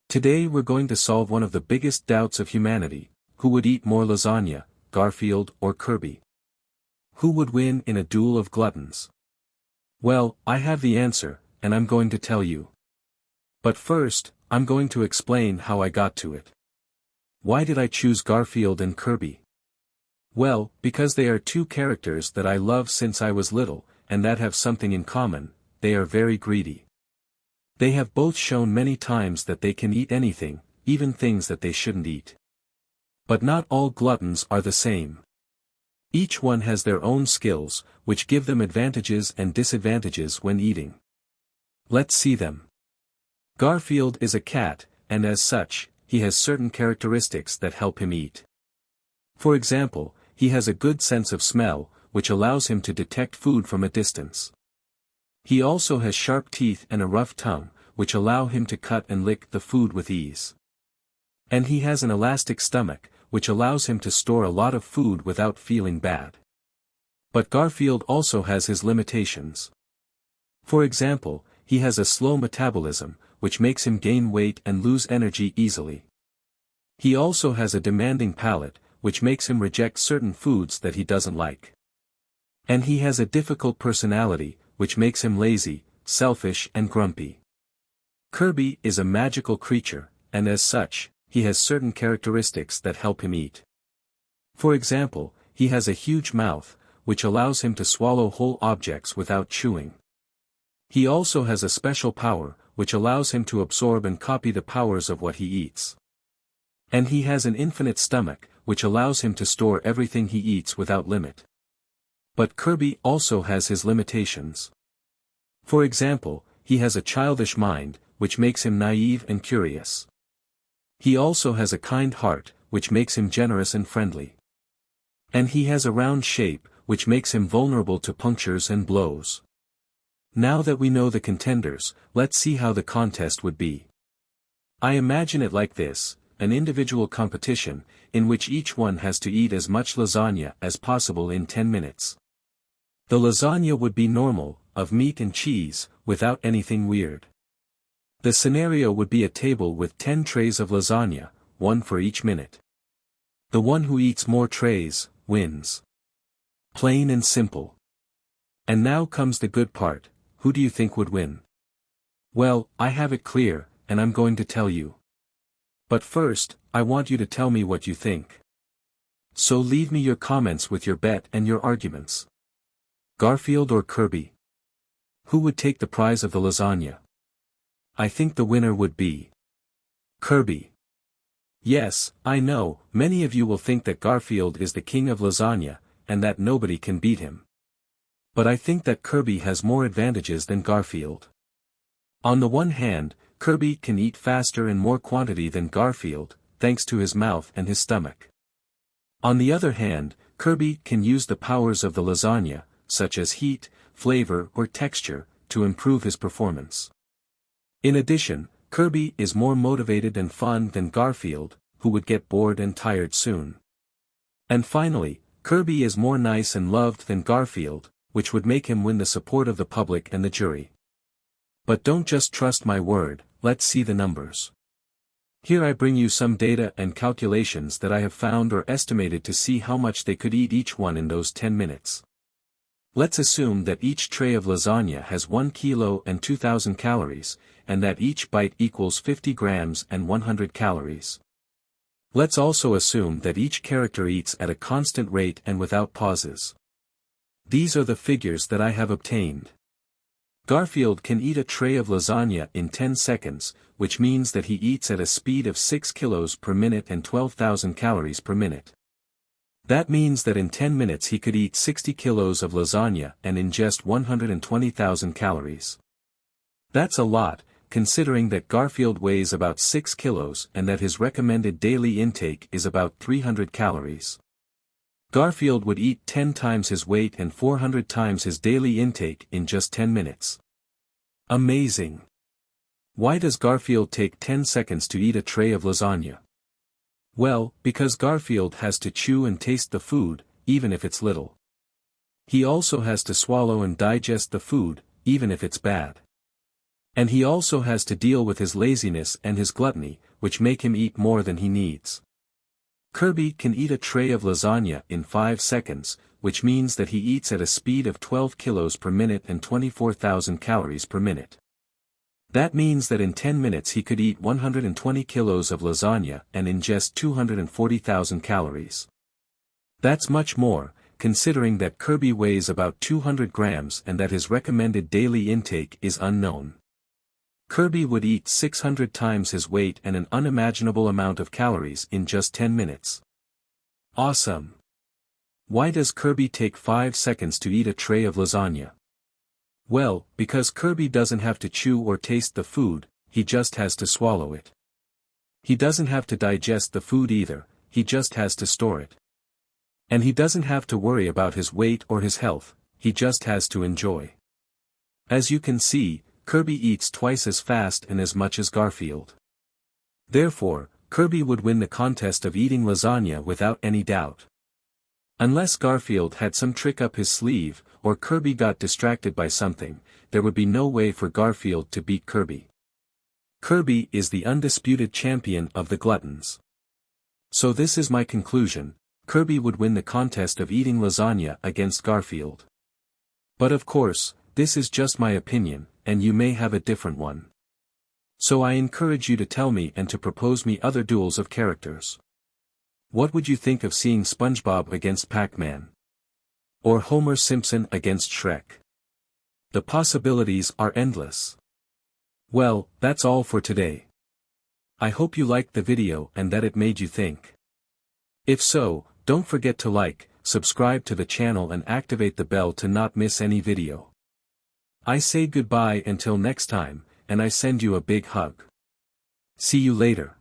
Today we're going to solve one of the biggest doubts of humanity: who would eat more lasagna, Garfield or Kirby? Who would win in a duel of gluttons? Well, I have the answer, and I'm going to tell you. But first, I'm going to explain how I got to it. Why did I choose Garfield and Kirby? Well, because they are two characters that I love since I was little, and that have something in common: they are very greedy. They have both shown many times that they can eat anything, even things that they shouldn't eat. But not all gluttons are the same. Each one has their own skills, which give them advantages and disadvantages when eating. Let's see them. Garfield is a cat, and as such, he has certain characteristics that help him eat. For example, he has a good sense of smell, which allows him to detect food from a distance. He also has sharp teeth and a rough tongue, which allow him to cut and lick the food with ease. And he has an elastic stomach, which allows him to store a lot of food without feeling bad. But Garfield also has his limitations. For example, he has a slow metabolism, which makes him gain weight and lose energy easily. He also has a demanding palate, which makes him reject certain foods that he doesn't like. And he has a difficult personality, which makes him lazy, selfish and grumpy. Kirby is a magical creature, and as such, he has certain characteristics that help him eat. For example, he has a huge mouth, which allows him to swallow whole objects without chewing. He also has a special power, which allows him to absorb and copy the powers of what he eats. And he has an infinite stomach, which allows him to store everything he eats without limit. But Kirby also has his limitations. For example, he has a childish mind, which makes him naive and curious. He also has a kind heart, which makes him generous and friendly. And he has a round shape, which makes him vulnerable to punctures and blows. Now that we know the contenders, let's see how the contest would be. I imagine it like this: an individual competition, in which each one has to eat as much lasagna as possible in 10 minutes. The lasagna would be normal, of meat and cheese, without anything weird. The scenario would be a table with 10 trays of lasagna, one for each minute. The one who eats more trays, wins. Plain and simple. And now comes the good part: who do you think would win? Well, I have it clear, and I'm going to tell you. But first, I want you to tell me what you think. So leave me your comments with your bet and your arguments. Garfield or Kirby? Who would take the prize of the lasagna? I think the winner would be Kirby. Yes, I know, many of you will think that Garfield is the king of lasagna, and that nobody can beat him. But I think that Kirby has more advantages than Garfield. On the one hand, Kirby can eat faster and more quantity than Garfield, thanks to his mouth and his stomach. On the other hand, Kirby can use the powers of the lasagna, such as heat, flavor or texture, to improve his performance. In addition, Kirby is more motivated and fun than Garfield, who would get bored and tired soon. And finally, Kirby is more nice and loved than Garfield, which would make him win the support of the public and the jury. But don't just trust my word, let's see the numbers. Here I bring you some data and calculations that I have found or estimated to see how much they could eat each one in those 10 minutes. Let's assume that each tray of lasagna has 1 kilo and 2,000 calories, and that each bite equals 50 grams and 100 calories. Let's also assume that each character eats at a constant rate and without pauses. These are the figures that I have obtained. Garfield can eat a tray of lasagna in 10 seconds, which means that he eats at a speed of 6 kilos per minute and 12,000 calories per minute. That means that in 10 minutes he could eat 60 kilos of lasagna and ingest 120,000 calories. That's a lot, considering that Garfield weighs about 6 kilos and that his recommended daily intake is about 300 calories. Garfield would eat 10 times his weight and 400 times his daily intake in just 10 minutes. Amazing! Why does Garfield take 10 seconds to eat a tray of lasagna? Well, because Garfield has to chew and taste the food, even if it's little. He also has to swallow and digest the food, even if it's bad. And he also has to deal with his laziness and his gluttony, which make him eat more than he needs. Kirby can eat a tray of lasagna in 5 seconds, which means that he eats at a speed of 12 kilos per minute and 24,000 calories per minute. That means that in 10 minutes he could eat 120 kilos of lasagna and ingest 240,000 calories. That's much more, considering that Kirby weighs about 200 grams and that his recommended daily intake is unknown. Kirby would eat 600 times his weight and an unimaginable amount of calories in just 10 minutes. Awesome! Why does Kirby take 5 seconds to eat a tray of lasagna? Well, because Kirby doesn't have to chew or taste the food, he just has to swallow it. He doesn't have to digest the food either, he just has to store it. And he doesn't have to worry about his weight or his health, he just has to enjoy. As you can see, Kirby eats twice as fast and as much as Garfield. Therefore, Kirby would win the contest of eating lasagna without any doubt. Unless Garfield had some trick up his sleeve, or Kirby got distracted by something, there would be no way for Garfield to beat Kirby. Kirby is the undisputed champion of the gluttons. So this is my conclusion, Kirby would win the contest of eating lasagna against Garfield. But of course, this is just my opinion, and you may have a different one. So I encourage you to tell me and to propose me other duels of characters. What would you think of seeing SpongeBob against Pac-Man? Or Homer Simpson against Shrek? The possibilities are endless. Well, that's all for today. I hope you liked the video and that it made you think. If so, don't forget to like, subscribe to the channel and activate the bell to not miss any video. I say goodbye until next time, and I send you a big hug. See you later.